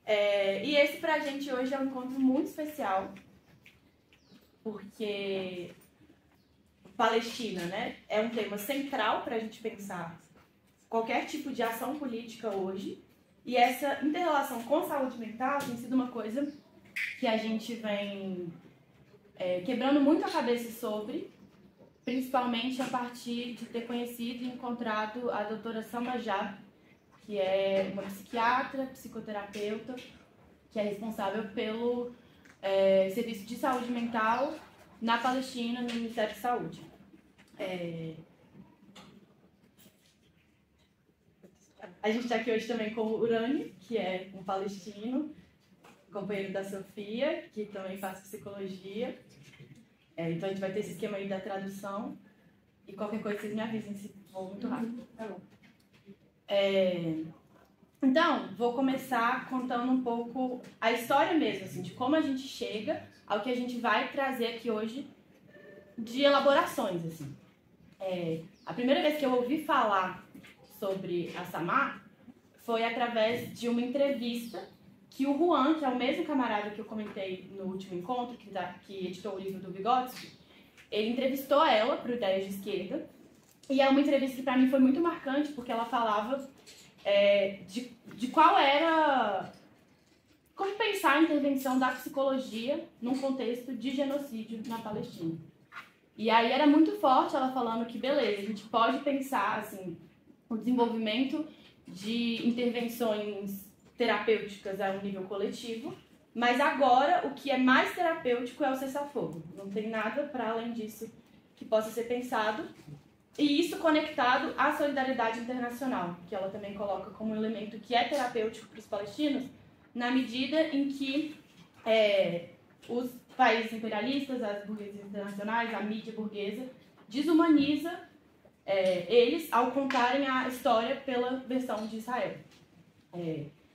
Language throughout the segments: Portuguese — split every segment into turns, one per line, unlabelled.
E esse pra gente hoje é um encontro muito especial, porque Palestina, né, é um tema central para a gente pensar qualquer tipo de ação política hoje, e essa inter-relação com saúde mental tem sido uma coisa que a gente vem quebrando muito a cabeça sobre, principalmente a partir de ter conhecido e encontrado a doutora Samba Jab, que é uma psiquiatra, psicoterapeuta, que é responsável pelo serviço de saúde mental na Palestina, no Ministério da Saúde. A gente está aqui hoje também com o Urani, que é um palestino, companheiro da Sofia, que também faz psicologia. Então a gente vai ter esse esquema aí da tradução. E qualquer coisa vocês me avisem se for muito rápido. Tá bom. Então, vou começar contando um pouco a história mesmo, assim, de como a gente chega ao que a gente vai trazer aqui hoje de elaborações, assim. A primeira vez que eu ouvi falar sobre a Samar foi através de uma entrevista que o Juan, que é o mesmo camarada que eu comentei no último encontro, que editou o livro do Vygotsky, ele entrevistou ela para o Ideias de Esquerda, e é uma entrevista que para mim foi muito marcante, porque ela falava de qual era... como pensar a intervenção da psicologia num contexto de genocídio na Palestina. E aí era muito forte ela falando que, beleza, a gente pode pensar, assim, o desenvolvimento de intervenções terapêuticas a um nível coletivo, mas agora o que é mais terapêutico é o cessar-fogo. Não tem nada para além disso que possa ser pensado. E isso conectado à solidariedade internacional, que ela também coloca como um elemento que é terapêutico para os palestinos, na medida em que os países imperialistas, as burguesias internacionais, a mídia burguesa, desumaniza eles ao contarem a história pela versão de Israel.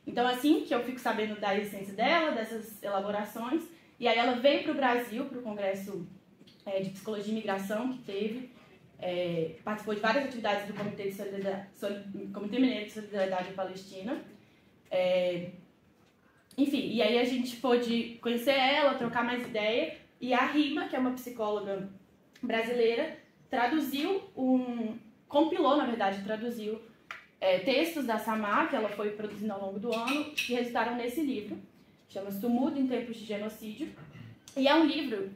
Então, assim que eu fico sabendo da essência dela, dessas elaborações, e aí ela veio para o Brasil, para o Congresso de Psicologia e Imigração que teve, participou de várias atividades do Comitê Mineiro de Solidariedade Palestina. Enfim, e aí a gente pôde conhecer ela, trocar mais ideia, e a Rima, que é uma psicóloga brasileira, compilou textos da Samar, que ela foi produzindo ao longo do ano, que resultaram nesse livro, chama-se O Mudo em Tempos de Genocídio, e é um livro,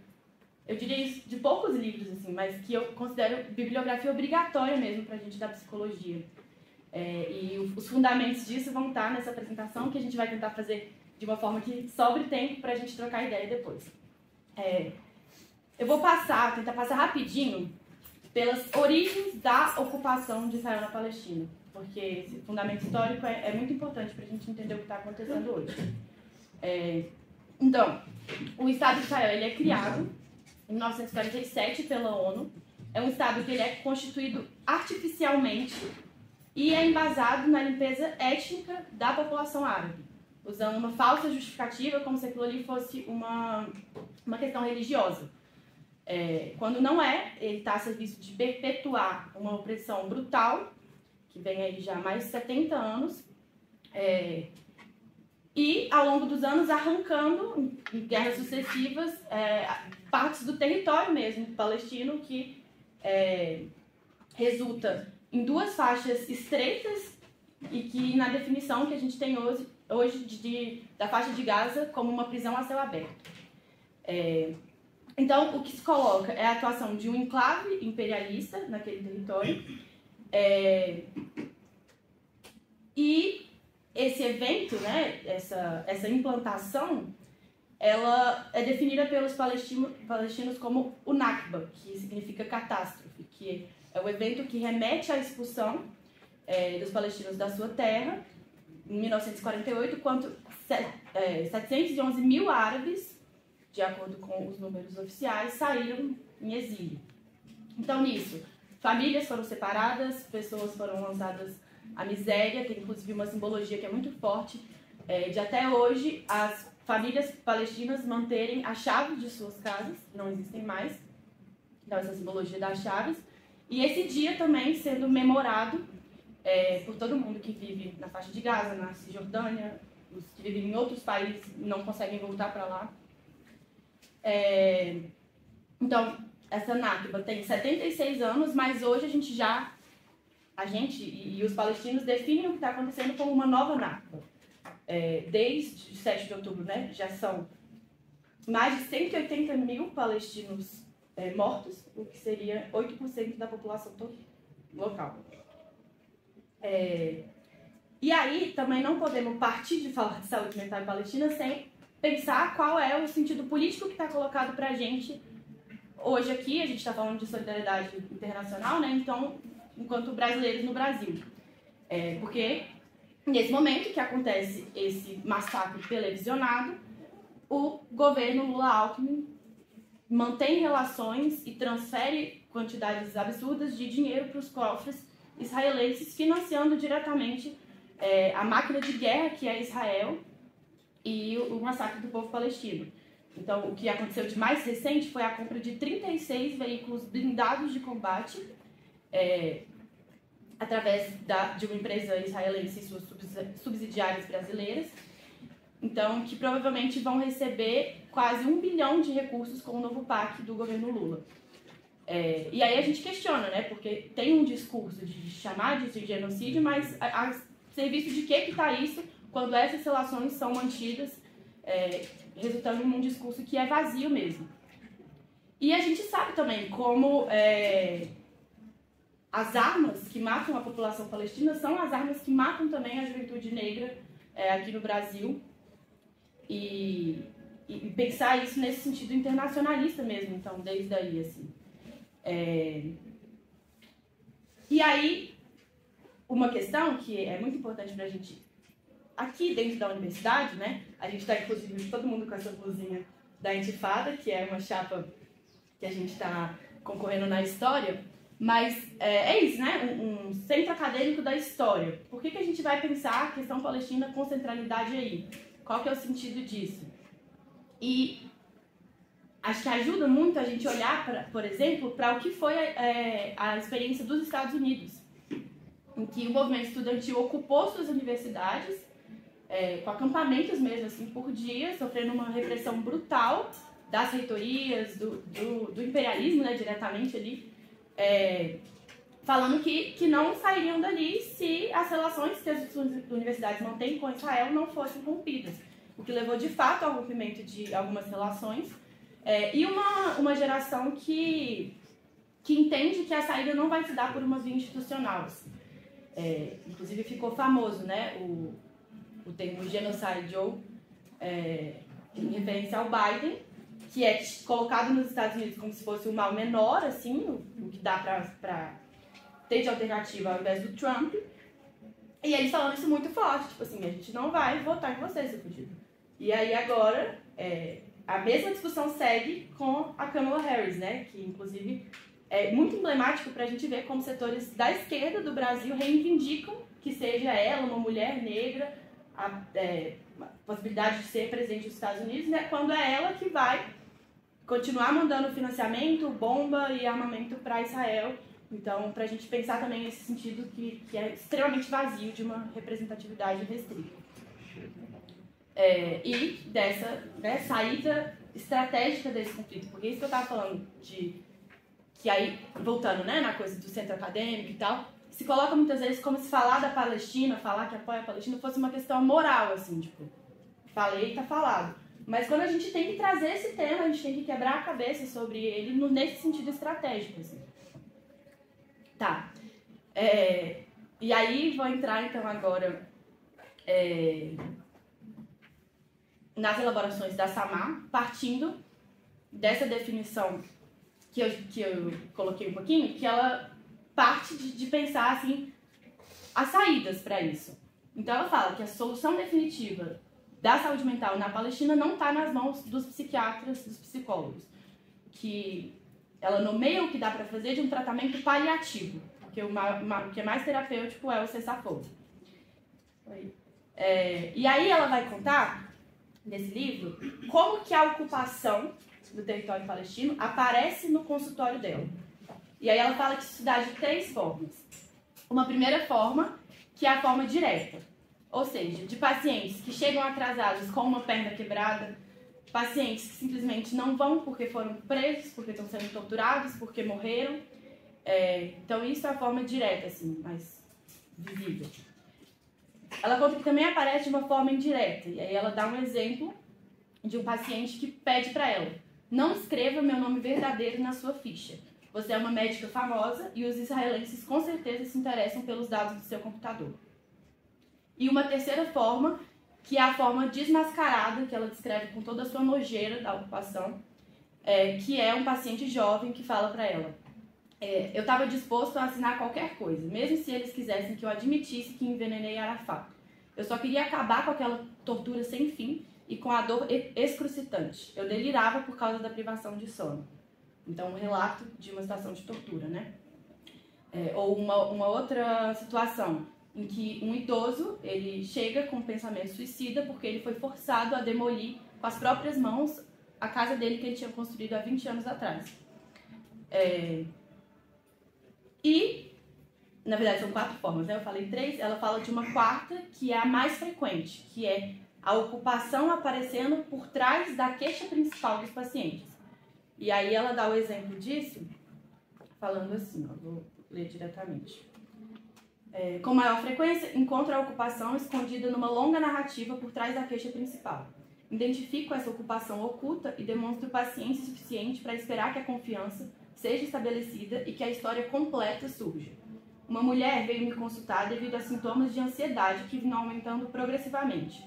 eu diria isso, de poucos livros, assim, mas que eu considero bibliografia obrigatória mesmo para a gente da psicologia. E os fundamentos disso vão estar nessa apresentação, que a gente vai tentar fazer de uma forma que sobre tempo para a gente trocar ideia depois. Eu vou tentar passar rapidinho pelas origens da ocupação de Israel na Palestina, porque esse fundamento histórico é muito importante para a gente entender o que está acontecendo hoje. Então, o Estado de Israel ele é criado em 1947 pela ONU. É um Estado que ele é constituído artificialmente e é embasado na limpeza étnica da população árabe, usando uma falsa justificativa como se aquilo ali fosse uma questão religiosa. Quando não ele está a serviço de perpetuar uma opressão brutal, que vem aí já há mais de 70 anos, e ao longo dos anos arrancando, em guerras sucessivas, partes do território mesmo da que resulta em duas faixas estreitas e que na definição que a gente tem hoje da faixa de Gaza como uma prisão a céu aberto. Então, o que se coloca é a atuação de um enclave imperialista naquele território, e esse evento, né, essa implantação, ela é definida pelos palestinos como o Nakba, que significa catástrofe, que é o evento que remete à expulsão dos palestinos da sua terra, em 1948, quando 711 mil árabes, de acordo com os números oficiais, saíram em exílio. Então, nisso, famílias foram separadas, pessoas foram lançadas à miséria, tem inclusive uma simbologia que é muito forte, de até hoje as famílias palestinas manterem a chave de suas casas, não existem mais, então essa simbologia das chaves, e esse dia também sendo memorado por todo mundo que vive na faixa de Gaza, na Cisjordânia, os que vivem em outros países não conseguem voltar para lá. Então, essa Nakba tem 76 anos, mas hoje a gente e os palestinos definem o que está acontecendo como uma nova Nakba. Desde 7 de outubro, né, já são mais de 180 mil palestinos mortos, o que seria 8% da população local. E aí, também não podemos partir de falar de saúde mental em Palestina sem pensar qual é o sentido político que está colocado para a gente hoje aqui. A gente está falando de solidariedade internacional, né? Então, enquanto brasileiros no Brasil. Porque, nesse momento que acontece esse massacre televisionado, o governo Lula-Alckmin mantém relações e transfere quantidades absurdas de dinheiro para os cofres israelenses, financiando diretamente a máquina de guerra que é Israel e o massacre do povo palestino. Então, o que aconteceu de mais recente foi a compra de 36 veículos blindados de combate através de uma empresa israelense e suas subsidiárias brasileiras. Então, que provavelmente vão receber quase 1 bilhão de recursos com o novo PAC do governo Lula. E aí a gente questiona, né? Porque tem um discurso de chamar de genocídio, mas a serviço de que está isso quando essas relações são mantidas, resultando num discurso que é vazio mesmo. E a gente sabe também como as armas que matam a população palestina são as armas que matam também a juventude negra aqui no Brasil. E pensar isso nesse sentido internacionalista mesmo, então, desde aí, assim. E aí, uma questão que é muito importante pra gente, aqui dentro da universidade, né, a gente tá, inclusive, todo mundo com essa blusinha da Intifada, que é uma chapa que a gente tá concorrendo na história, mas é isso, né, um centro acadêmico da história. Por que a gente vai pensar a questão palestina com centralidade aí? Qual que é o sentido disso? E acho que ajuda muito a gente olhar, por exemplo, para o que foi a experiência dos Estados Unidos, em que o movimento estudantil ocupou suas universidades, com acampamentos mesmo, assim, por dia, sofrendo uma repressão brutal das reitorias, do imperialismo, né, diretamente ali, falando que não sairiam dali se as relações que as universidades mantêm com Israel não fossem rompidas. O que levou, de fato, ao rompimento de algumas relações. E uma geração que entende que a saída não vai se dar por uma via institucional. Assim. Inclusive, ficou famoso, né, o termo Genocide Joe, em referência ao Biden, que é colocado nos Estados Unidos como se fosse o mal menor, assim, o que dá para ter de alternativa ao invés do Trump. E eles falando isso muito forte, tipo assim, a gente não vai votar em você, seu fudido. E aí agora, a mesma discussão segue com a Kamala Harris, né, que inclusive é muito emblemático para a gente ver como setores da esquerda do Brasil reivindicam que seja ela, uma mulher negra, a possibilidade de ser presidente dos Estados Unidos, né, quando é ela que vai continuar mandando financiamento, bomba e armamento para Israel. Então, para a gente pensar também nesse sentido que é extremamente vazio de uma representatividade restrita. E dessa saída estratégica desse conflito. Porque isso que eu estava falando, que aí, voltando, né, na coisa do centro acadêmico e tal, se coloca muitas vezes como se falar da Palestina, falar que apoia a Palestina, fosse uma questão moral, assim, tipo, falei, tá falado. Mas quando a gente tem que trazer esse tema, a gente tem que quebrar a cabeça sobre ele nesse sentido estratégico, assim. Tá. E aí vou entrar, então, agora nas elaborações da Samar, partindo dessa definição que eu coloquei um pouquinho, que ela parte de pensar, assim, as saídas para isso. Então, ela fala que a solução definitiva da saúde mental na Palestina não está nas mãos dos psiquiatras, dos psicólogos, que ela nomeia o que dá para fazer de um tratamento paliativo, porque o que é mais terapêutico é o cessar-fogo. E aí ela vai contar, nesse livro, como que a ocupação do território palestino aparece no consultório dela. E aí ela fala que isso se dá de 3 formas. Uma primeira forma, que é a forma direta, Ou seja, de pacientes que chegam atrasados com uma perna quebrada, pacientes que simplesmente não vão porque foram presos, porque estão sendo torturados, porque morreram. Então isso é a forma direta, assim, mais visível. Ela conta que também aparece de uma forma indireta, e aí ela dá um exemplo de um paciente que pede para ela: não escreva meu nome verdadeiro na sua ficha. Você é uma médica famosa e os israelenses com certeza se interessam pelos dados do seu computador. E uma terceira forma, que é a forma desmascarada, que ela descreve com toda a sua nojeira da ocupação, que é um paciente jovem que fala para ela: eu estava disposto a assinar qualquer coisa, mesmo se eles quisessem que eu admitisse que envenenei Arafat. Eu só queria acabar com aquela tortura sem fim e com a dor excrucitante. Eu delirava por causa da privação de sono. Então, um relato de uma situação de tortura, né? Ou uma outra situação em que um idoso, ele chega com um pensamento suicida porque ele foi forçado a demolir com as próprias mãos a casa dele que ele tinha construído há 20 anos atrás. E, na verdade, são 4 formas, né? Eu falei 3, ela fala de uma quarta, que é a mais frequente, que é a ocupação aparecendo por trás da queixa principal dos pacientes. E aí ela dá o exemplo disso, falando assim, ó, vou ler diretamente. Com maior frequência, encontro a ocupação escondida numa longa narrativa por trás da queixa principal. Identifico essa ocupação oculta e demonstro paciência suficiente para esperar que a confiança seja estabelecida e que a história completa surja. Uma mulher veio me consultar devido a sintomas de ansiedade que vinham aumentando progressivamente.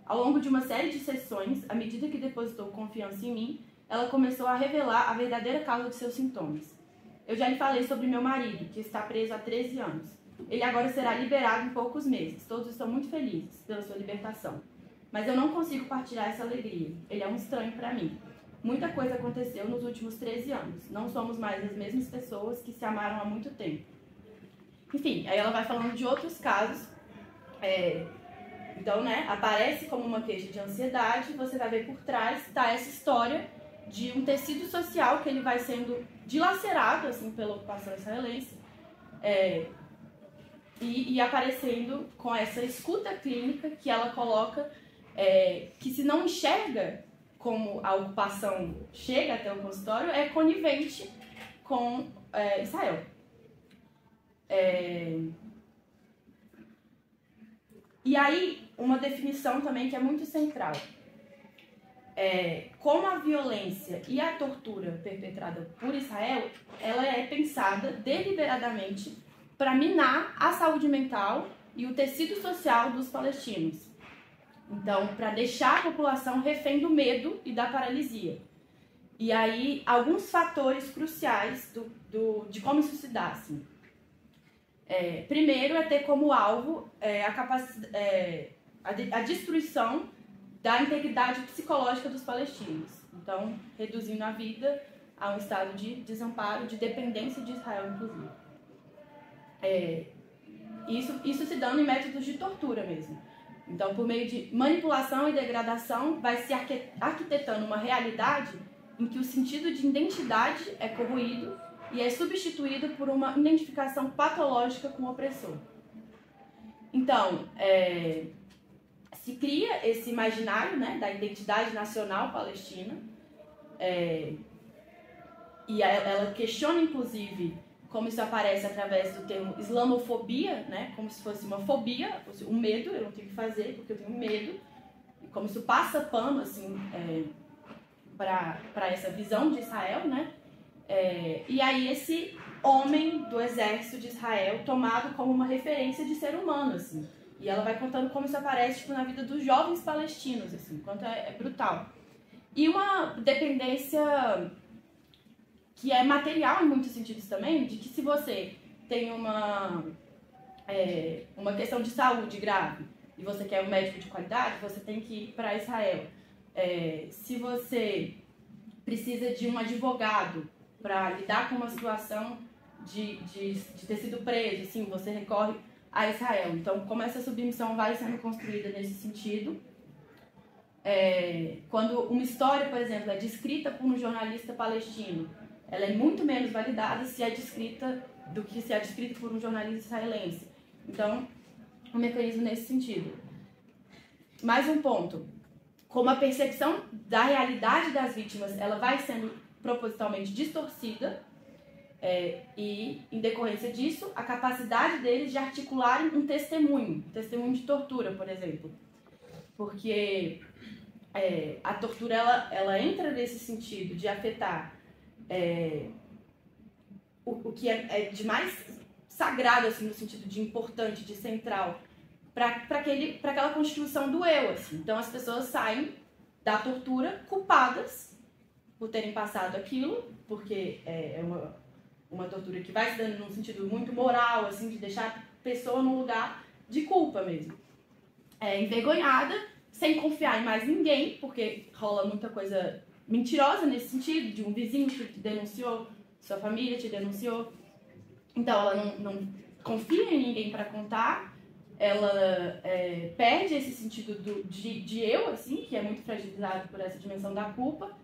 Ao longo de uma série de sessões, à medida que depositou confiança em mim, ela começou a revelar a verdadeira causa de seus sintomas. Eu já lhe falei sobre meu marido, que está preso há 13 anos. Ele agora será liberado em poucos meses. Todos estão muito felizes pela sua libertação. Mas eu não consigo partilhar essa alegria. Ele é um estranho para mim. Muita coisa aconteceu nos últimos 13 anos. Não somos mais as mesmas pessoas que se amaram há muito tempo. Enfim, aí ela vai falando de outros casos. Então, né, aparece como uma queixa de ansiedade, você vai ver por trás, tá essa história de um tecido social que ele vai sendo dilacerado, assim, pela ocupação israelense, e aparecendo com essa escuta clínica que ela coloca, que se não enxerga como a ocupação chega até o consultório, é conivente com Israel. E aí, uma definição também que é muito central. Como a violência e a tortura perpetrada por Israel, ela é pensada deliberadamente para minar a saúde mental e o tecido social dos palestinos. Então, para deixar a população refém do medo e da paralisia. E aí, alguns fatores cruciais de como isso se dá, assim. Primeiro é ter como alvo a destruição da integridade psicológica dos palestinos. Então, reduzindo a vida a um estado de desamparo, de dependência de Israel, inclusive. Isso se dando em métodos de tortura mesmo. Então, por meio de manipulação e degradação, vai se arquitetando uma realidade em que o sentido de identidade é corroído e é substituído por uma identificação patológica com o opressor. Então, se cria esse imaginário, né, da identidade nacional palestina, e ela questiona, inclusive, como isso aparece através do termo islamofobia, né, como se fosse uma fobia, um medo, eu não tenho que fazer porque eu tenho medo, e como isso passa pano, assim, para essa visão de Israel, né, e aí esse homem do exército de Israel tomado como uma referência de ser humano, assim. E ela vai contando como isso aparece, tipo, na vida dos jovens palestinos, assim, quanto é brutal. E uma dependência que é material em muitos sentidos também, de que se você tem uma questão de saúde grave e você quer um médico de qualidade, você tem que ir para Israel. Se você precisa de um advogado para lidar com uma situação de ter sido preso, assim, você recorre a Israel. Então, como essa submissão vai sendo construída nesse sentido, quando uma história, por exemplo, é descrita por um jornalista palestino, ela é muito menos validada se é descrita do que se é descrita por um jornalista israelense. Então, um mecanismo nesse sentido. Mais um ponto, como a percepção da realidade das vítimas ela vai sendo propositalmente distorcida, e, em decorrência disso, a capacidade deles de articularem um testemunho de tortura, por exemplo. Porque a tortura ela entra nesse sentido de afetar o que é de mais sagrado, assim, no sentido de importante, de central, para aquela constituição do eu. Assim. Então, as pessoas saem da tortura culpadas por terem passado aquilo, porque é uma tortura que vai se dando num sentido muito moral, assim, de deixar a pessoa num lugar de culpa mesmo. Envergonhada, sem confiar em mais ninguém, porque rola muita coisa mentirosa nesse sentido, de um vizinho que te denunciou, sua família te denunciou. Então, ela não confia em ninguém para contar, ela perde esse sentido de eu, assim, que é muito fragilizado por essa dimensão da culpa.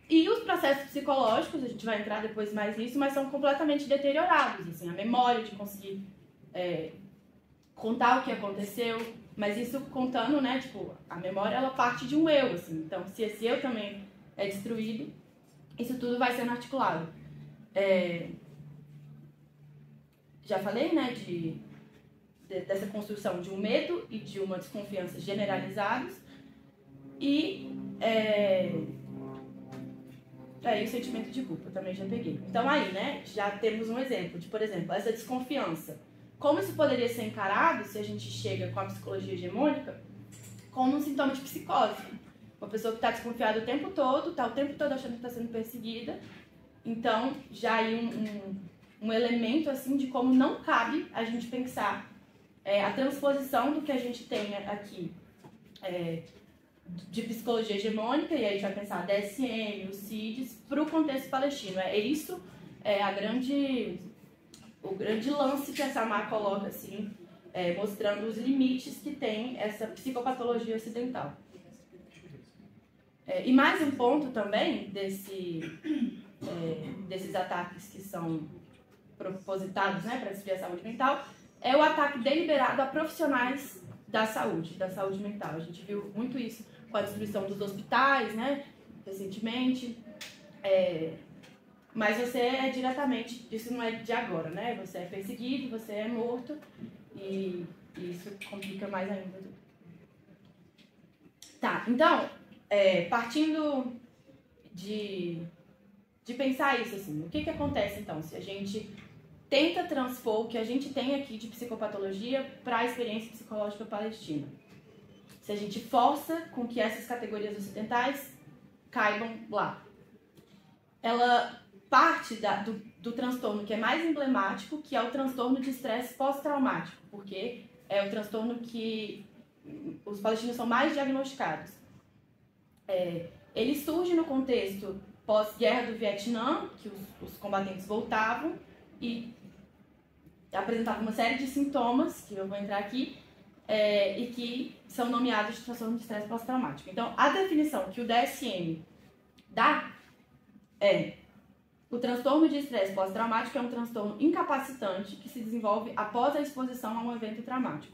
E os processos psicológicos, a gente vai entrar depois mais nisso, mas são completamente deteriorados, assim, a memória de conseguir contar o que aconteceu, mas isso contando, né, tipo, a memória ela parte de um eu, assim, então se esse eu também é destruído, isso tudo vai sendo articulado. Já falei, né, dessa construção de um medo e de uma desconfiança generalizados e o sentimento de culpa, também já peguei. Então aí, né, já temos um exemplo de, por exemplo, essa desconfiança. Como isso poderia ser encarado se a gente chega com a psicologia hegemônica como um sintoma de psicose? Uma pessoa que está desconfiada o tempo todo, está o tempo todo achando que está sendo perseguida. Então, já aí um elemento assim de como não cabe a gente pensar a transposição do que a gente tem aqui de psicologia hegemônica, e aí a gente vai pensar a DSM, os CIDs, para o contexto palestino. Isso o grande lance que a Samar coloca, assim, mostrando os limites que tem essa psicopatologia ocidental. E mais um ponto também desses ataques que são propositados, né, para destruir a saúde mental, é o ataque deliberado a profissionais da saúde mental. A gente viu muito isso com a destruição dos hospitais, né, recentemente. Mas você diretamente, isso não é de agora, né? Você é perseguido, você é morto, e isso complica mais ainda. Tá, então, partindo de pensar isso, assim, o que acontece, então, se a gente tenta transpor o que a gente tem aqui de psicopatologia para a experiência psicológica palestina? Se a gente força com que essas categorias ocidentais caibam lá. Ela parte do transtorno que é mais emblemático, que é o transtorno de estresse pós-traumático, porque é o transtorno que os palestinos são mais diagnosticados. Ele surge no contexto pós-guerra do Vietnã, que os combatentes voltavam e apresentavam uma série de sintomas, que eu vou entrar aqui, e que são nomeados de transtorno de estresse pós-traumático. Então, a definição que o DSM dá o transtorno de estresse pós-traumático é um transtorno incapacitante que se desenvolve após a exposição a um evento traumático.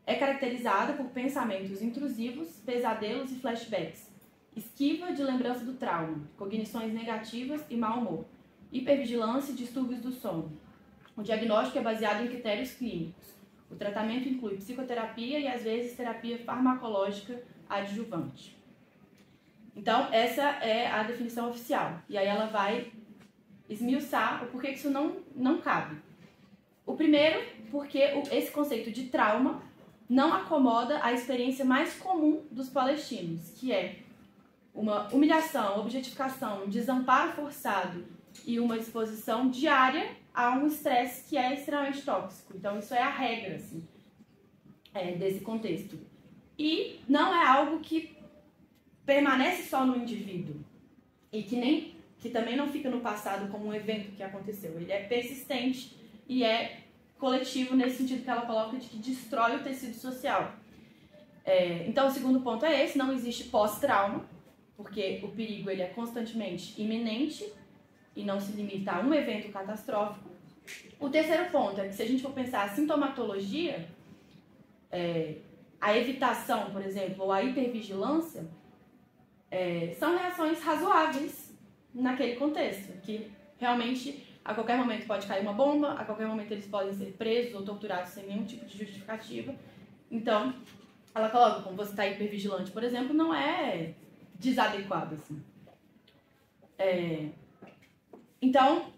É caracterizado por pensamentos intrusivos, pesadelos e flashbacks, esquiva de lembrança do trauma, cognições negativas e mau humor, hipervigilância e distúrbios do sono. O diagnóstico é baseado em critérios clínicos. O tratamento inclui psicoterapia e, às vezes, terapia farmacológica adjuvante. Então, essa é a definição oficial. E aí ela vai esmiuçar o porquê que isso não cabe. O primeiro, porque esse conceito de trauma não acomoda a experiência mais comum dos palestinos, que é uma humilhação, objetificação, um desamparo forçado e uma exposição diária a um estresse que é extremamente tóxico. Então, isso é a regra, assim, desse contexto. E não é algo que permanece só no indivíduo e que também não fica no passado como um evento que aconteceu. Ele é persistente e é coletivo nesse sentido que ela coloca de que destrói o tecido social. Então, o segundo ponto é esse: não existe pós-trauma, porque o perigo ele é constantemente iminente e não se limita a um evento catastrófico. O terceiro ponto é que, se a gente for pensar a sintomatologia a evitação, por exemplo, ou a hipervigilância, são reações razoáveis naquele contexto, que realmente a qualquer momento pode cair uma bomba, a qualquer momento eles podem ser presos ou torturados sem nenhum tipo de justificativa. Então, ela coloca, como você está hipervigilante, por exemplo, não é desadequado, assim. Então,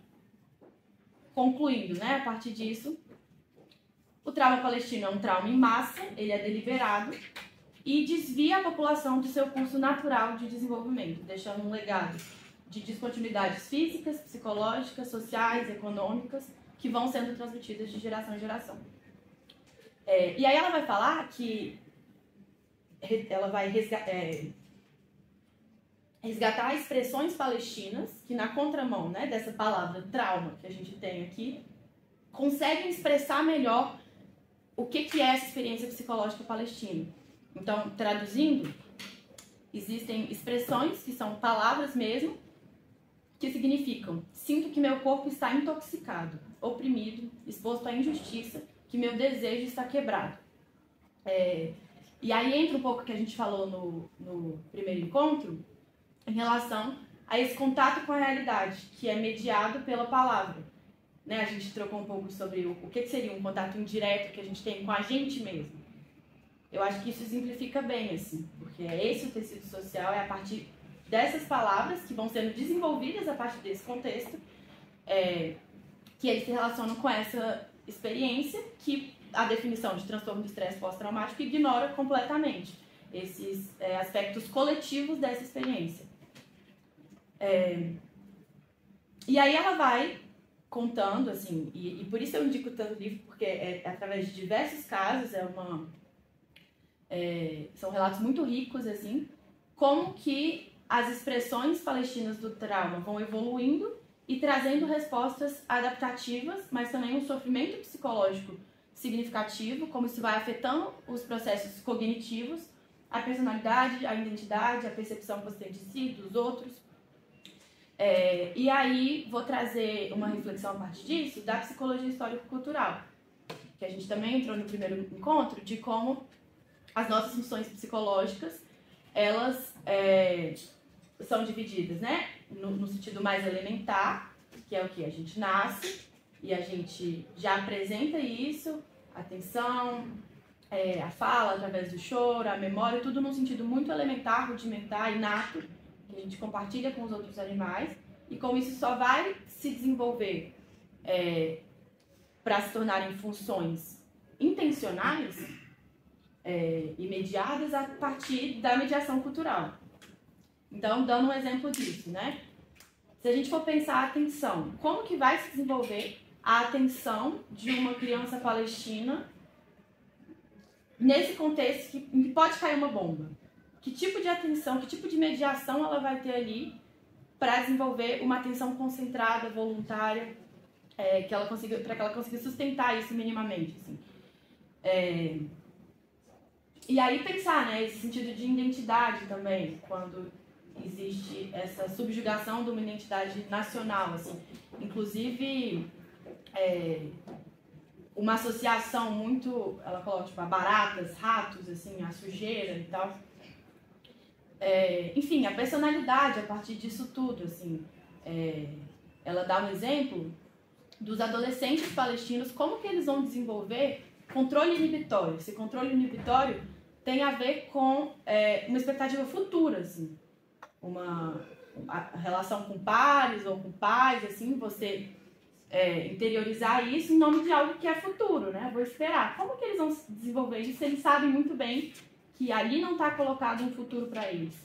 concluindo, né, a partir disso, o trauma palestino é um trauma em massa, ele é deliberado e desvia a população do seu curso natural de desenvolvimento, deixando um legado de descontinuidades físicas, psicológicas, sociais, econômicas, que vão sendo transmitidas de geração em geração. E aí ela vai falar que ela vai resgatar expressões palestinas que, na contramão, né, dessa palavra trauma que a gente tem aqui, conseguem expressar melhor o que é essa experiência psicológica palestina. Então, traduzindo, existem expressões que são palavras mesmo, que significam: sinto que meu corpo está intoxicado, oprimido, exposto à injustiça, que meu desejo está quebrado. E aí entra um pouco o que a gente falou no primeiro encontro, em relação a esse contato com a realidade, que é mediado pela palavra. Né? A gente trocou um pouco sobre o que seria um contato indireto que a gente tem com a gente mesmo. Eu acho que isso simplifica bem, assim, porque é esse o tecido social, é a partir dessas palavras que vão sendo desenvolvidas a partir desse contexto, que eles se relacionam com essa experiência que a definição de transtorno de estresse pós-traumático ignora completamente esses aspectos coletivos dessa experiência. E aí ela vai contando, assim, e por isso eu indico tanto o livro, porque através de diversos casos, são relatos muito ricos, assim, como que as expressões palestinas do trauma vão evoluindo e trazendo respostas adaptativas, mas também um sofrimento psicológico significativo, como isso vai afetando os processos cognitivos, a personalidade, a identidade, a percepção que você tem de si, dos outros. E aí vou trazer uma reflexão a partir disso da psicologia histórico-cultural, que a gente também entrou no primeiro encontro, de como as nossas funções psicológicas, elas são divididas, né, no sentido mais elementar, que é o que? A gente nasce e a gente já apresenta isso, a atenção, a fala através do choro, a memória, tudo num sentido muito elementar, rudimentar, inato, que a gente compartilha com os outros animais, e como isso só vai se desenvolver para se tornarem funções intencionais e mediadas a partir da mediação cultural. Então, dando um exemplo disso, né? Se a gente for pensar a atenção, como que vai se desenvolver a atenção de uma criança palestina nesse contexto que pode cair uma bomba? Que tipo de atenção, que tipo de mediação ela vai ter ali para desenvolver uma atenção concentrada, voluntária, para que ela consiga sustentar isso minimamente, assim. E aí pensar, né, esse sentido de identidade também, quando existe essa subjugação de uma identidade nacional, assim. Inclusive, uma associação muito, ela coloca, tipo, a baratas, ratos, assim, a sujeira e tal. Enfim, a personalidade a partir disso tudo, assim. Ela dá um exemplo dos adolescentes palestinos, como que eles vão desenvolver controle inibitório. Esse controle inibitório tem a ver com uma expectativa futura, assim. A relação com pares ou com pais, assim, você interiorizar isso em nome de algo que é futuro, né? Vou esperar. Como que eles vão desenvolver isso? Eles sabem muito bem que ali não está colocado um futuro para eles.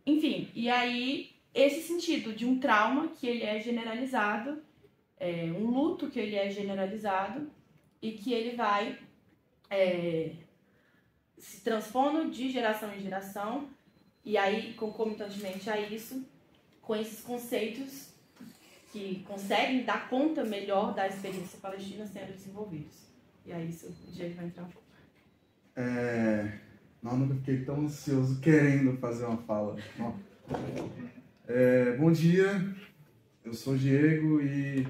Enfim, e aí esse sentido de um trauma que ele é generalizado, um luto que ele é generalizado e que ele vai se transpondo de geração em geração, e aí, concomitantemente a isso, com esses conceitos que conseguem dar conta melhor da experiência palestina sendo desenvolvidos. E aí, isso o Diego vai entrar um pouco.
Não, nunca fiquei tão ansioso querendo fazer uma fala. Bom dia, eu sou o Diego e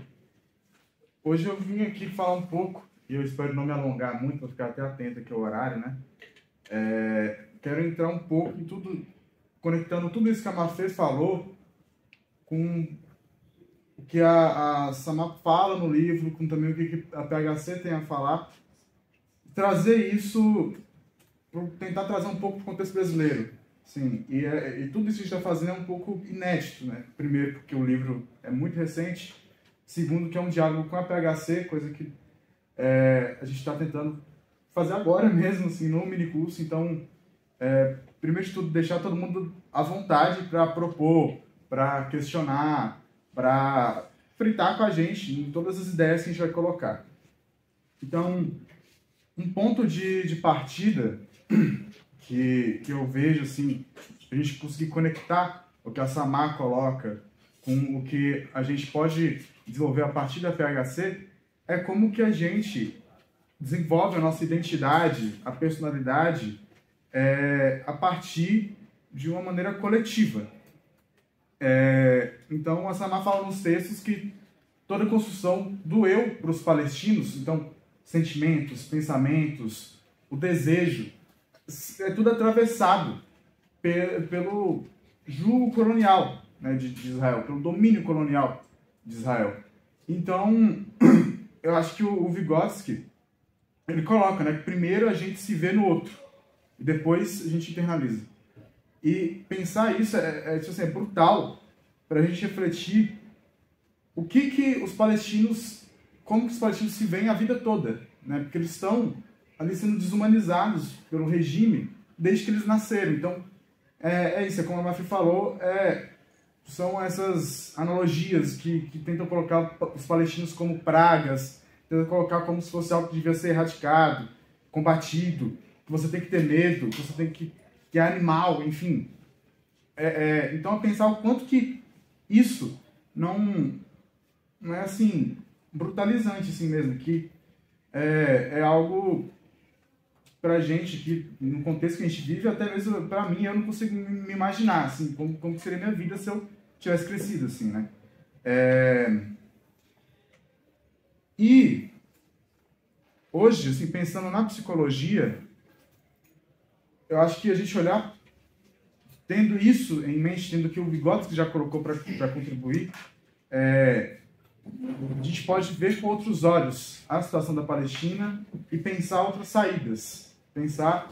Hoje eu vim aqui falar um pouco, e eu espero não me alongar muito, para ficar até atento aqui ao horário, né? Quero entrar um pouco em tudo, conectando tudo isso que a Mafê falou com o que a Samar fala no livro, com também o que a PHC tem a falar, trazer isso, tentar trazer um pouco para o contexto brasileiro. Sim, e tudo isso que a gente está fazendo é um pouco inédito, né? Primeiro, porque o livro é muito recente. Segundo, que é um diálogo com a PHC, coisa que a gente está tentando fazer agora mesmo, assim, no minicurso. Então, primeiro de tudo, deixar todo mundo à vontade para propor, para questionar, para fritar com a gente em todas as ideias que a gente vai colocar. Então, um ponto de partida que eu vejo, assim, a gente conseguir conectar o que a Samar coloca com o que a gente pode desenvolver a partir da PHC, é como que a gente desenvolve a nossa identidade, a personalidade, a partir de uma maneira coletiva. Então, a Samar fala nos textos que toda a construção do eu para os palestinos, então, sentimentos, pensamentos, o desejo, é tudo atravessado pelo jugo colonial, né, de Israel, pelo domínio colonial de Israel. Então, eu acho que o Vygotsky, ele coloca, né, que primeiro a gente se vê no outro, e depois a gente internaliza. E pensar isso tipo assim, é brutal para a gente refletir o que os palestinos, como que os palestinos se veem a vida toda, né? Porque eles estão ali sendo desumanizados pelo regime desde que eles nasceram. Então, isso, como a Mafê falou, são essas analogias que tentam colocar os palestinos como pragas, tentam colocar como se fosse algo que devia ser erradicado, combatido, que você tem que ter medo, que você tem que é animal, enfim. Então, pensar o quanto que isso não é, assim, brutalizante, assim mesmo, que é algo pra gente, que no contexto que a gente vive, até mesmo pra mim, eu não consigo me imaginar, assim, como seria minha vida se eu tivesse crescido, assim, né? E hoje, assim, pensando na psicologia, eu acho que a gente olhar, tendo isso em mente, tendo que o Vygotsky já colocou para contribuir, a gente pode ver com outros olhos a situação da Palestina e pensar outras saídas. Pensar,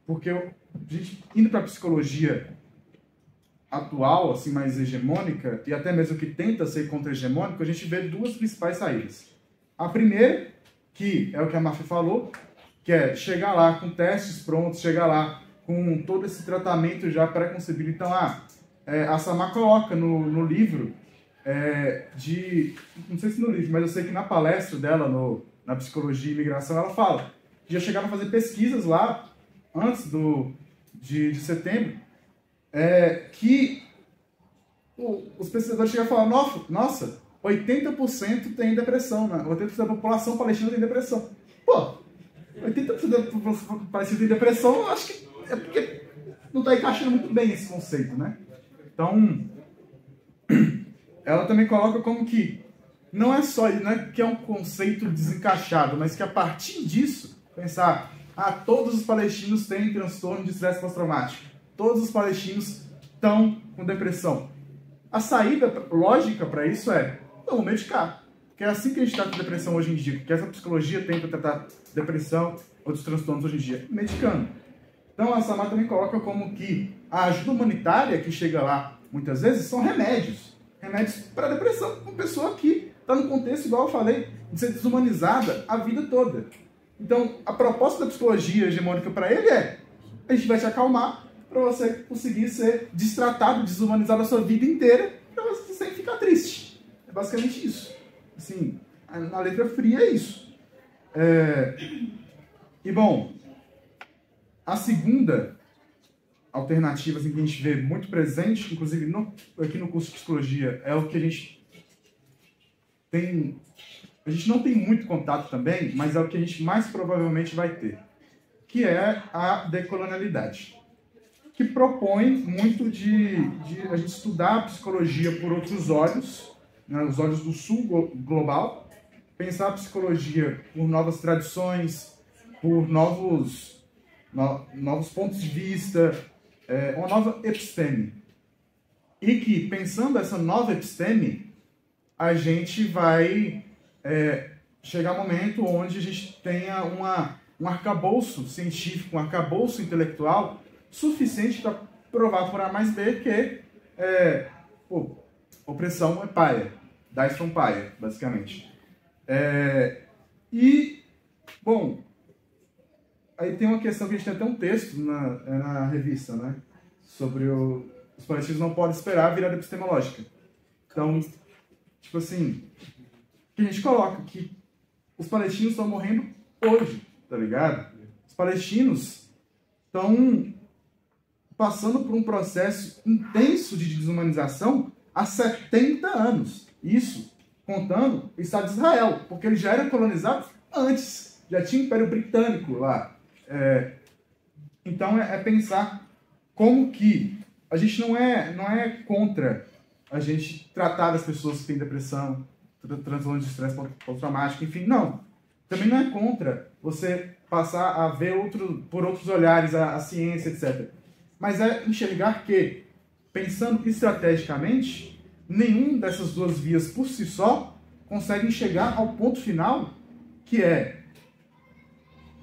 porque a gente, indo para a psicologia atual, assim, mais hegemônica, e até mesmo que tenta ser contra-hegemônico, a gente vê duas principais saídas. A primeira, que é o que a Mafê falou, que é chegar lá com testes prontos, chegar lá com todo esse tratamento já pré-concebido. Então, a Samar coloca no livro, não sei se no livro, mas eu sei que na palestra dela, na Psicologia e Imigração, ela fala que já chegaram a fazer pesquisas lá, antes de setembro, que os pesquisadores chegaram a falar, nossa, 80% tem depressão, né? 80% da população palestina tem depressão. Pô, 80% da população palestina tem depressão, eu acho que é porque não está encaixando muito bem esse conceito, né? Então, ela também coloca como que não é que é um conceito desencaixado, mas que a partir disso, pensar, todos os palestinos têm transtorno de estresse pós-traumático, todos os palestinos estão com depressão. A saída lógica para isso vamos medicar. Porque é assim que a gente trata depressão hoje em dia, porque essa psicologia tenta tratar depressão, outros transtornos hoje em dia, medicando. Então, a Samar também coloca como que a ajuda humanitária que chega lá, muitas vezes, são remédios. Remédios para depressão, uma pessoa que está no contexto, igual eu falei, de ser desumanizada a vida toda. Então, a proposta da psicologia hegemônica para ele a gente vai te acalmar para você conseguir ser destratado, desumanizado a sua vida inteira, para você sem ficar triste. É basicamente isso. Assim, na letra fria é isso. E, bom, a segunda alternativa assim, que a gente vê muito presente, inclusive aqui no curso de psicologia, é o que a gente tem. A gente não tem muito contato também, mas é o que a gente mais provavelmente vai ter, que é a decolonialidade, que propõe muito de a gente estudar a psicologia por outros olhos, né, os olhos do sul global, pensar a psicologia por novas tradições, por novos pontos de vista, uma nova episteme. E que, pensando essa nova episteme, a gente vai chegar a um momento onde a gente tenha um arcabouço científico, um arcabouço intelectual suficiente para provar por A mais B que opressão é paia. Dice from paia, basicamente. Bom, aí tem uma questão que a gente tem até um texto na revista, né? Sobre os palestinos não podem esperar a virada epistemológica. Então, tipo assim, que a gente coloca que os palestinos estão morrendo hoje, tá ligado? Os palestinos estão passando por um processo intenso de desumanização há 70 anos. Isso contando o Estado de Israel, porque ele já era colonizado antes, já tinha o Império Britânico lá. Então é pensar como que a gente não é contra a gente tratar as pessoas que têm depressão, transtorno de estresse pós-traumático, enfim, não. Também não é contra você passar a ver por outros olhares a ciência, etc. Mas é enxergar que, pensando estrategicamente, nenhum dessas duas vias por si só conseguem chegar ao ponto final, que é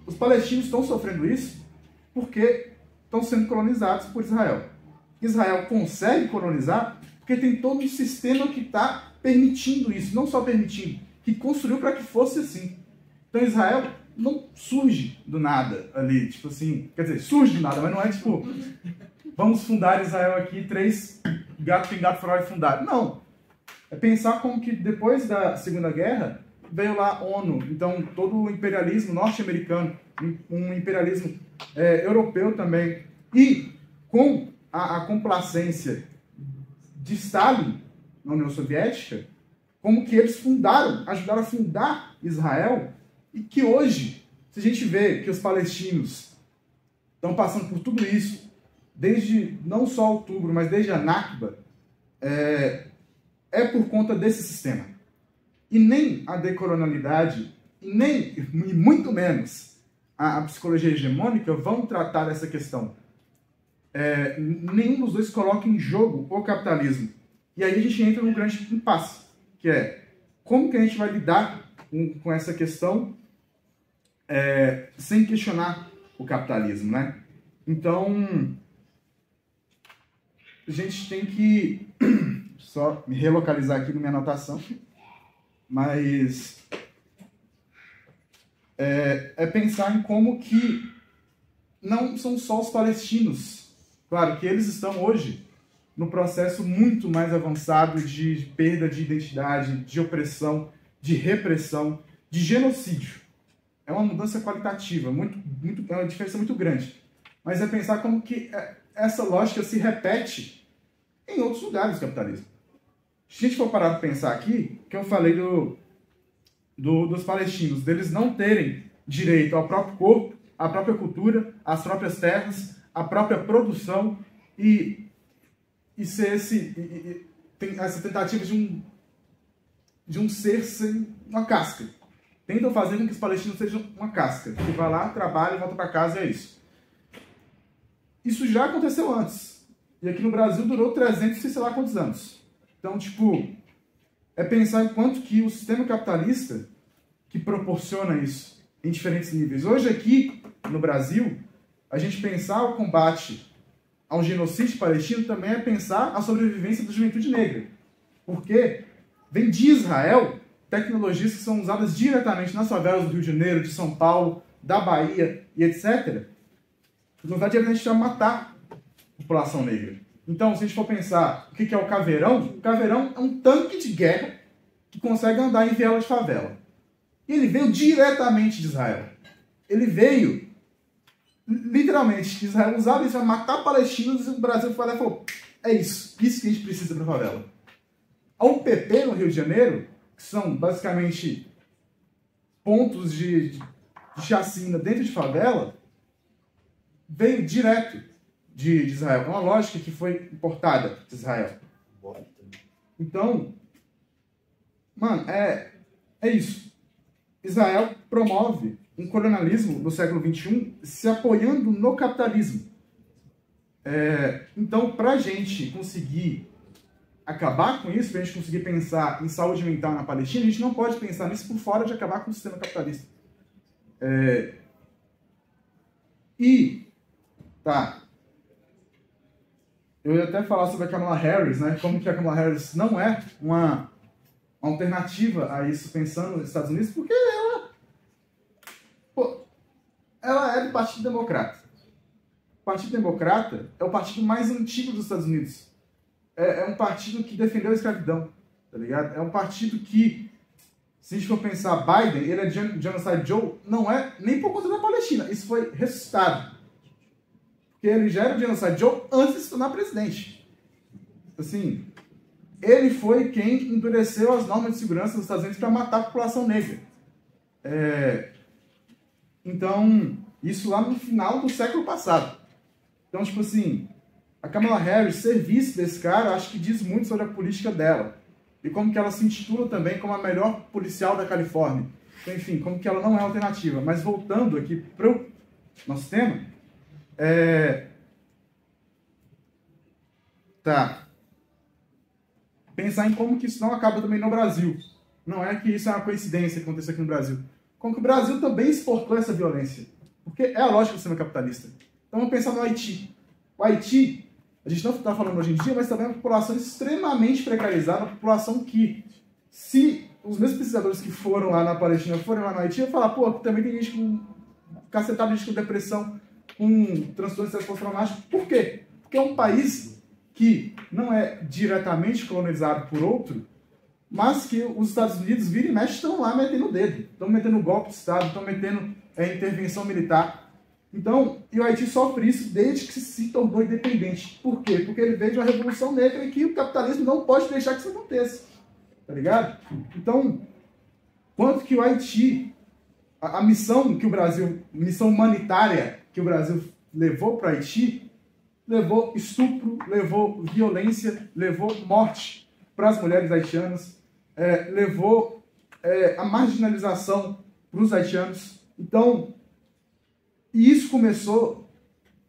os palestinos estão sofrendo isso porque estão sendo colonizados por Israel. Israel consegue colonizar porque tem todo um sistema que está permitindo isso, não só permitindo, que construiu para que fosse assim. Então Israel não surge do nada ali, tipo assim, quer dizer, surge do nada, mas não é tipo, vamos fundar Israel aqui, 3 gato pingados foram fundados. Não. É pensar como que depois da Segunda Guerra veio lá a ONU, então todo o imperialismo norte-americano, um imperialismo europeu também, e com a complacência de Stalin na União Soviética, como que eles ajudaram a fundar Israel, e que hoje, se a gente vê que os palestinos estão passando por tudo isso, desde não só outubro, mas desde a Nakba, é por conta desse sistema. E nem a decolonialidade, e muito menos a psicologia hegemônica vão tratar dessa questão. Nenhum dos dois coloca em jogo o capitalismo. E aí a gente entra num grande impasse, que é como que a gente vai lidar com essa questão sem questionar o capitalismo, né? Então, a gente tem que só me relocalizar aqui na minha anotação, mas pensar em como que não são só os palestinos. Claro que eles estão hoje no processo muito mais avançado de perda de identidade, de opressão, de repressão, de genocídio. É uma mudança qualitativa, é uma diferença muito grande. Mas é pensar como que essa lógica se repete em outros lugares do capitalismo. Se a gente for parar para pensar aqui, que eu falei dos palestinos, deles não terem direito ao próprio corpo, à própria cultura, às próprias terras, à própria produção e ser tem essa tentativa de um ser sem uma casca. Tentam fazer com que os palestinos sejam uma casca, que vai lá, trabalha, volta para casa e é isso. Isso já aconteceu antes. E aqui no Brasil durou 300 e sei lá quantos anos. Então, tipo, é pensar em quanto que o sistema capitalista que proporciona isso em diferentes níveis. Hoje aqui, no Brasil, a gente pensar o combate ao genocídio palestino também é pensar a sobrevivência da juventude negra. Porque vem de Israel tecnologias que são usadas diretamente nas favelas do Rio de Janeiro, de São Paulo, da Bahia e etc. Na verdade, a gente vai matar a população negra. Então, se a gente for pensar o que é o caveirão é um tanque de guerra que consegue andar em viela de favela. E ele veio diretamente de Israel. Ele veio, literalmente, Israel usava isso para matar palestinos e o Brasil foi lá e falou, é isso que a gente precisa para a favela. A UPP no Rio de Janeiro, que são basicamente pontos de chacina dentro de favela, veio direto de Israel. É uma lógica que foi importada de Israel. Então, Mano, é isso. Israel promove um colonialismo no século XXI se apoiando no capitalismo. Então, para a gente conseguir acabar com isso, para a gente conseguir pensar em saúde mental na Palestina, a gente não pode pensar nisso por fora de acabar com o sistema capitalista. Tá. Eu ia até falar sobre a Kamala Harris, né? Como que a Kamala Harris não é uma alternativa a isso, pensando nos Estados Unidos, porque ela é do Partido Democrata. O Partido Democrata é o partido mais antigo dos Estados Unidos. É um partido que defendeu a escravidão, tá ligado? É um partido que, se a gente for pensar, Biden, ele é Genocide Joe, não é nem por conta da Palestina. Isso foi ressuscitado. Porque ele já era o Genocide Joe antes de se tornar presidente. Assim, ele foi quem endureceu as normas de segurança dos Estados Unidos para matar a população negra. Então, isso lá no final do século passado. Então, tipo assim, a Kamala Harris ser vice desse cara, acho que diz muito sobre a política dela. E como que ela se intitula também como a melhor policial da Califórnia. Então, enfim, como que ela não é alternativa. Mas voltando aqui para o nosso tema, pensar em como que isso não acaba também no Brasil. Não é que isso é uma coincidência que aconteceu aqui no Brasil. Como que o Brasil também exportou essa violência. Porque é a lógica do sistema capitalista. Então vamos pensar no Haiti. O Haiti, a gente não está falando hoje em dia, mas também é uma população extremamente precarizada, uma população que, se os mesmos pesquisadores que foram lá na Palestina forem lá no Haiti, vão falar, pô, também tem gente com cacetada de gente com depressão, com transtorno de estresse pós-traumático. Por quê? Porque é um país que não é diretamente colonizado por outro, mas que os Estados Unidos, vira e mexe, estão lá metendo o dedo. Estão metendo golpe de Estado, estão metendo intervenção militar. Então, e o Haiti sofre isso desde que se tornou independente. Por quê? Porque ele veio de uma revolução negra e que o capitalismo não pode deixar que isso aconteça. Tá ligado? Então, quanto que o Haiti, a missão que o Brasil, missão humanitária que o Brasil levou para o Haiti, levou estupro, levou violência, levou morte para as mulheres haitianas, levou a marginalização para os haitianos. Então, e isso começou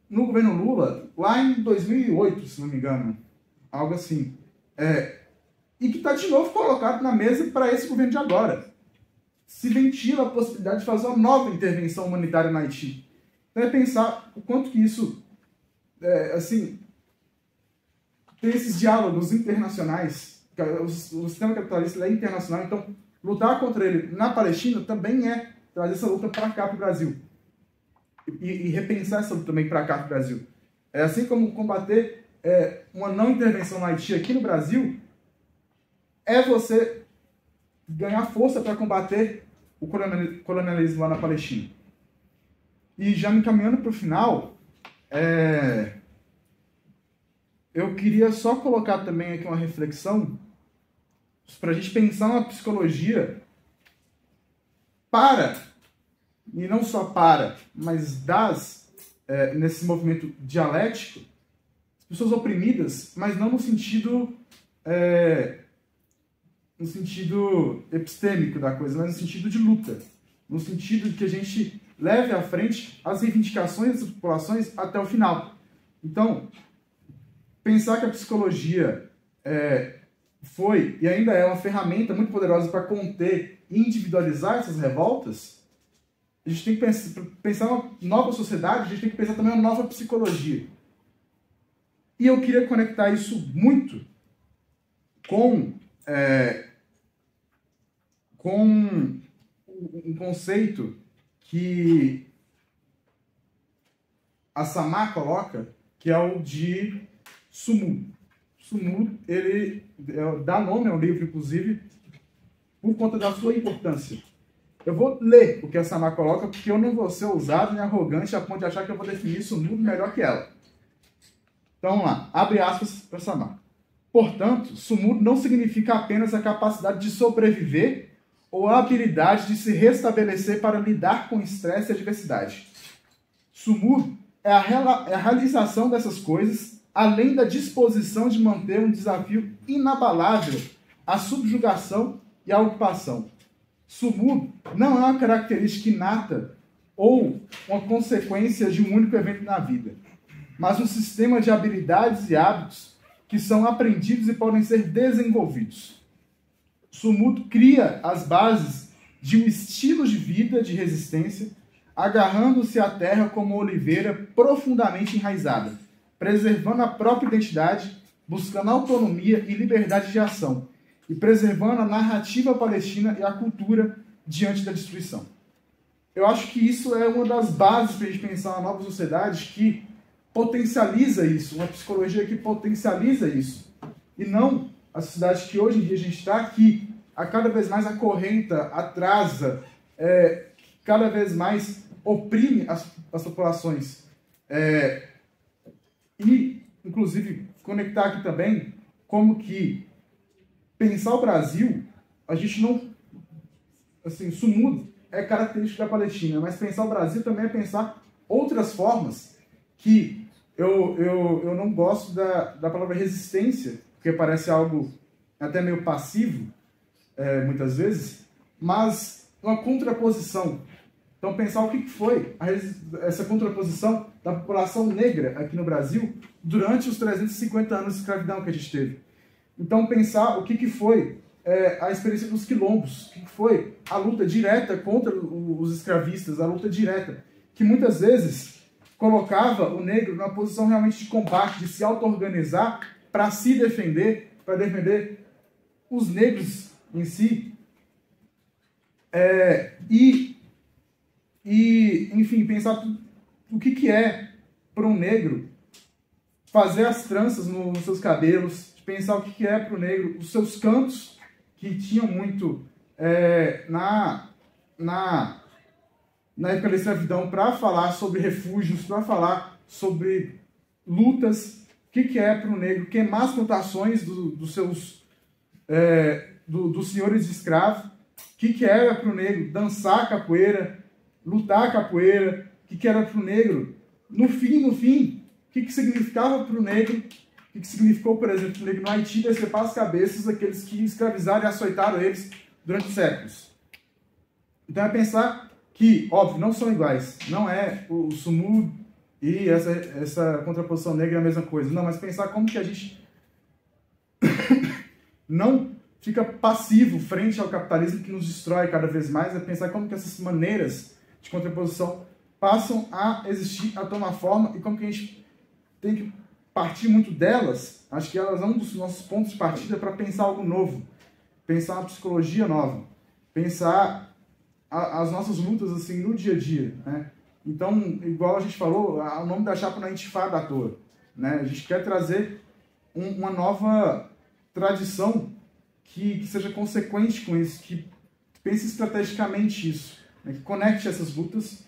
no governo Lula, lá em 2008, se não me engano, algo assim. E que está de novo colocado na mesa para esse governo de agora. Se ventila a possibilidade de fazer uma nova intervenção humanitária no Haiti. Então pensar o quanto que isso, assim, tem esses diálogos internacionais. O sistema capitalista é internacional, então lutar contra ele na Palestina também é trazer essa luta para cá, para o Brasil. E repensar essa luta também para cá, para o Brasil. Assim como combater uma não intervenção no Haiti aqui no Brasil, você ganhar força para combater o colonialismo lá na Palestina. E já me encaminhando para o final, eu queria só colocar também aqui uma reflexão para a gente pensar uma psicologia e não só mas nesse movimento dialético, as pessoas oprimidas, mas não no sentido epistêmico da coisa, mas no sentido de luta, no sentido de que a gente leve à frente as reivindicações das populações até o final. Então, pensar que a psicologia foi e ainda é uma ferramenta muito poderosa para conter e individualizar essas revoltas, a gente tem que pensar uma nova sociedade, a gente tem que pensar também uma nova psicologia. E eu queria conectar isso muito com um conceito que a Samar coloca, que é o de Sumud. Sumud, ele dá nome ao livro, inclusive, por conta da sua importância. Eu vou ler o que a Samar coloca, porque eu não vou ser ousado nem arrogante a ponto de achar que eu vou definir Sumud melhor que ela. Então, vamos lá. Abre aspas para Samar. Portanto, Sumud não significa apenas a capacidade de sobreviver ou a habilidade de se restabelecer para lidar com estresse e adversidade. Sumud é a realização dessas coisas, além da disposição de manter um desafio inabalável à subjugação e a ocupação. Sumud não é uma característica inata ou uma consequência de um único evento na vida, mas um sistema de habilidades e hábitos que são aprendidos e podem ser desenvolvidos. Sumud cria as bases de um estilo de vida de resistência, agarrando-se à terra como uma oliveira profundamente enraizada, preservando a própria identidade, buscando autonomia e liberdade de ação, e preservando a narrativa palestina e a cultura diante da destruição. Eu acho que isso é uma das bases para a gente pensar uma nova sociedade que potencializa isso, uma psicologia que potencializa isso, e não a sociedade que hoje em dia a gente está, que a cada vez mais acorrenta, atrasa, cada vez mais oprime as populações. E, inclusive, conectar aqui também como que pensar o Brasil, a gente não... Assim, Sumud é característica da Palestina, mas pensar o Brasil também é pensar outras formas que eu não gosto da palavra resistência, porque parece algo até meio passivo, muitas vezes, mas uma contraposição. Então, pensar o que foi essa contraposição da população negra aqui no Brasil durante os 350 anos de escravidão que a gente teve. Então, pensar o que foi a experiência dos quilombos, o que foi a luta direta contra os escravistas, a luta direta, que muitas vezes colocava o negro numa posição realmente de combate, de se auto-organizar para se defender, para defender os negros em si. Enfim, pensar o que é para um negro fazer as tranças nos seus cabelos, pensar o que é para o negro os seus cantos, que tinham muito na época da escravidão, para falar sobre refúgios, para falar sobre lutas, o que é para o negro queimar as plantações dos senhores de escravo, o que era para o negro dançar capoeira, lutar capoeira, o que era para o negro, no fim, o que significava para o negro, o que significou, por exemplo, para o negro no Haiti decepar as cabeças daqueles que escravizaram e açoitaram eles durante séculos. Então é pensar que, óbvio, não são iguais, não é o Sumud e essa contraposição negra é a mesma coisa, não, mas pensar como que a gente não fica passivo frente ao capitalismo que nos destrói cada vez mais, é pensar como que essas maneiras de contraposição passam a existir, a tomar forma, e como que a gente tem que partir muito delas. Acho que elas são um dos nossos pontos de partida para pensar algo novo, pensar uma psicologia nova, pensar as nossas lutas assim no dia a dia, né? Então, igual a gente falou, o nome da chapa não é Intifada à toa, né? A gente quer trazer uma nova tradição que seja consequente com isso, que pense estrategicamente isso, né? Que conecte essas lutas.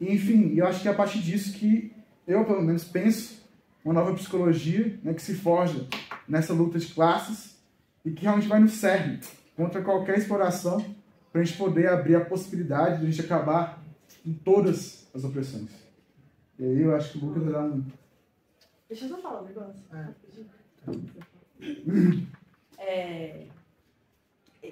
E, enfim, eu acho que é a partir disso que eu, pelo menos, penso uma nova psicologia, né, que se forja nessa luta de classes e que realmente vai no cerne contra qualquer exploração, para a gente poder abrir a possibilidade de a gente acabar com todas as opressões. E aí eu acho que o Lucas vai dar um...
Deixa eu só falar um negócio.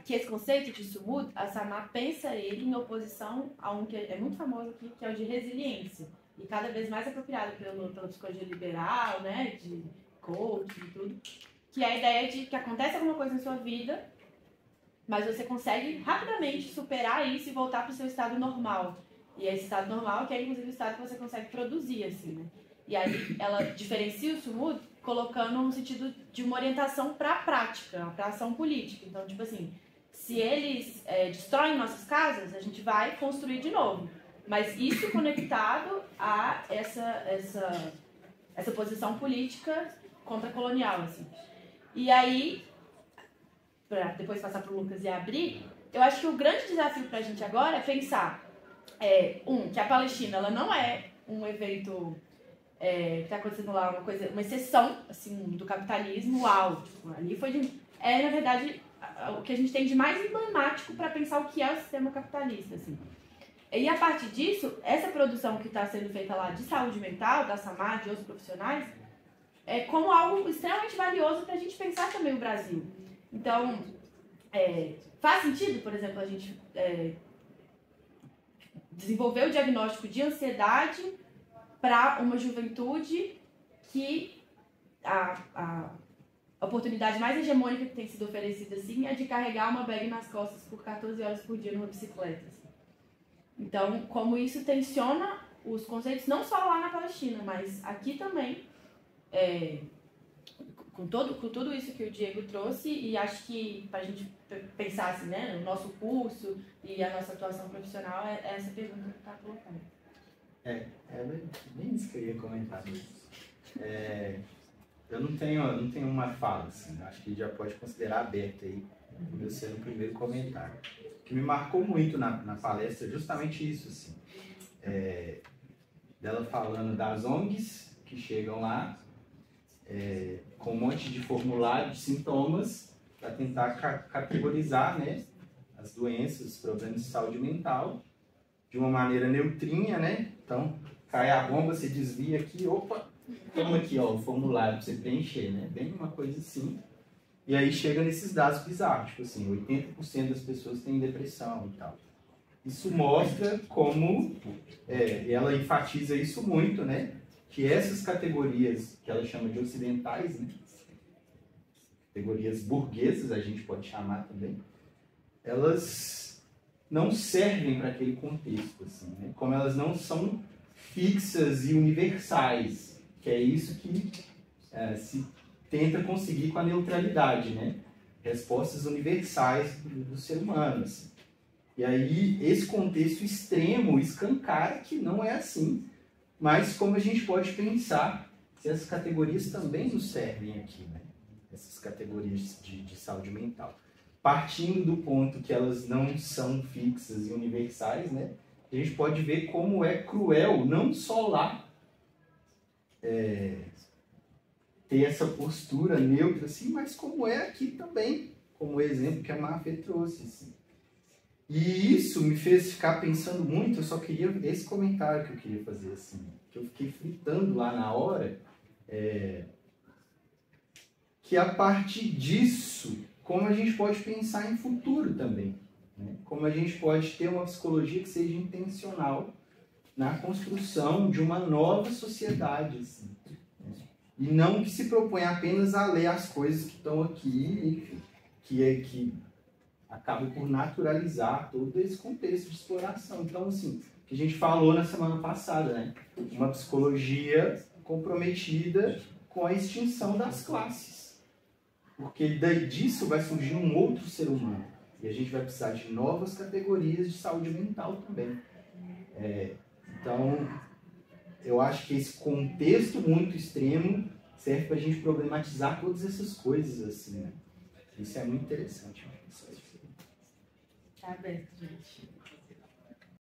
Que esse conceito de Sumud, a Samar pensa ele em oposição a um que é muito famoso aqui, que é o de resiliência. E cada vez mais apropriado pela psicologia liberal, né, de coaching e tudo, que é a ideia de que acontece alguma coisa na sua vida, mas você consegue rapidamente superar isso e voltar para o seu estado normal. E esse estado normal, que é inclusive o estado que você consegue produzir, assim, né? E aí ela diferencia o Sumud colocando no sentido de uma orientação para a prática, para a ação política. Então, tipo assim, se eles destroem nossas casas, a gente vai construir de novo. Mas isso conectado a essa posição política contra-colonial, assim. E aí, para depois passar para o Lucas e abrir, eu acho que o grande desafio para a gente agora é pensar, que a Palestina ela não é um evento que está acontecendo lá, uma exceção assim, do capitalismo, tipo, ali foi na verdade, o que a gente tem de mais emblemático para pensar o que é o sistema capitalista, assim. E a partir disso, essa produção que está sendo feita lá de saúde mental, da Samar, de outros profissionais, é como algo extremamente valioso para a gente pensar também o Brasil. Então, Faz sentido, por exemplo, a gente desenvolver o diagnóstico de ansiedade para uma juventude que a oportunidade mais hegemônica que tem sido oferecida assim é de carregar uma bag nas costas por 14 horas por dia numa bicicleta. Assim. Então, como isso tensiona os conceitos, não só lá na Palestina, mas aqui também, com tudo isso que o Diego trouxe, e acho que para a gente pensar assim, né, no nosso curso e a nossa atuação profissional, é essa pergunta que está colocando.
Nem isso que eu ia comentar. Eu não tenho uma fala, assim, acho que já pode considerar aberto aí, o meu sendo o primeiro comentário. O que me marcou muito na palestra é justamente isso, assim, dela falando das ONGs que chegam lá, com um monte de formulário de sintomas para tentar categorizar, né, as doenças, os problemas de saúde mental de uma maneira neutrinha, né? Então, cai a bomba, você desvia aqui, opa, toma aqui, ó, o formulário para você preencher, né? Bem uma coisa assim. E aí chega nesses dados bizarros, tipo assim, 80% das pessoas têm depressão e tal. Isso mostra como, e ela enfatiza isso muito, né? Que essas categorias, que ela chama de ocidentais, né? Categorias burguesas, a gente pode chamar também, elas não servem para aquele contexto, assim, né? Como elas não são fixas e universais, que é isso que se tenta conseguir com a neutralidade, né? Respostas universais do ser humano, assim. E aí, esse contexto extremo escancara que não é assim, mas como a gente pode pensar se essas categorias também nos servem aqui, né? Essas categorias de saúde mental. Partindo do ponto que elas não são fixas e universais, né? A gente pode ver como é cruel, não só lá, ter essa postura neutra, assim, mas como é aqui também, como o exemplo que a Mafê trouxe, assim. E isso me fez ficar pensando muito, eu só queria, esse comentário que eu queria fazer, assim, que eu fiquei fritando lá na hora, que a partir disso, como a gente pode pensar em futuro também, né? Como a gente pode ter uma psicologia que seja intencional na construção de uma nova sociedade, assim, né? E não que se propõe apenas a ler as coisas que estão aqui, que acaba por naturalizar todo esse contexto de exploração. Então, assim, o que a gente falou na semana passada, né? Uma psicologia comprometida com a extinção das classes. Porque disso vai surgir um outro ser humano. E a gente vai precisar de novas categorias de saúde mental também. Então, eu acho que esse contexto muito extremo serve para a gente problematizar todas essas coisas, assim, né? Isso é muito interessante.
Tá aberto, gente.